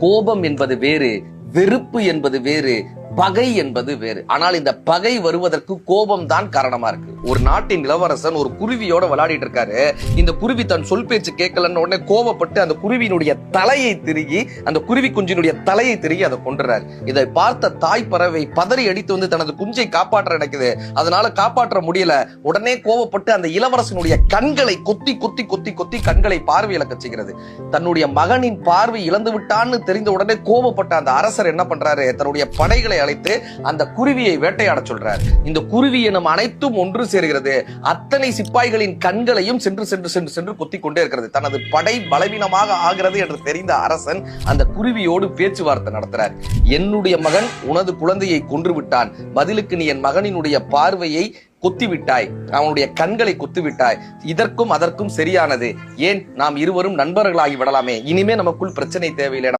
கோபம் என்பது வேறு, வெறுப்பு என்பது வேறு, பகை என்பது வேறு. ஆனால் இந்த பகை வருவதற்கு கோபம் தான் காரணமா இருக்கு. ஒரு நாட்டின் இளவரசன் ஒரு குருவியோட விளையாடிட்டு இருக்காரு. இந்த குருவி தன் சொல் பேச்சு கேட்கலன்னு உடனே கோபப்பட்டு அந்த குருவியினுடைய தலையை திருகி, அந்த குருவி குஞ்சினுடைய தலையை திருகி அதை கொன்றார். இதை பார்த்த தாய் பறவை பதறி அடித்து வந்து தனது குஞ்சை காப்பாற்ற நினைக்குது. அதனால காப்பாற்ற முடியல. உடனே கோபப்பட்டு அந்த இளவரசனுடைய கண்களை கொத்தி கொத்தி கொத்தி கொத்தி கண்களை பார்வை இழக்க செய்கிறது. தன்னுடைய மகனின் பார்வை இழந்து விட்டான்னு தெரிந்த உடனே கோபப்பட்ட அந்த அரசர் என்ன பண்றாரு, தன்னுடைய படைகளை அழைத்து அந்த குருவியை வேட்டையாட சொல்றார். இந்த குருவி எனும் அனைத்தும் ஒன்று சேர்கிறது. அத்தனை சிப்பாய்களின் கண்களையும் சென்று சென்று சென்று சென்று கொத்தி கொண்டே இருக்கிறது. தனது படை பலவீனமாக ஆகிறது என்று தெரிந்த அரசன் அந்த குருவியோடு பேச்சுவார்த்தை நடத்துறார். என்னுடைய மகன் உனது குழந்தையை கொன்று விட்டான், பதிலுக்கு நீ என் மகனினுடைய பார்வையை கொத்திவிட்டாய், அவனுடைய கண்களை கொத்திவிட்டாய். இதற்கும் அதற்கும் சரியானது. ஏன் நாம் இருவரும் நண்பர்களாகி விடலாமே, இனிமே நமக்குள் பிரச்சனை தேவையில்லை.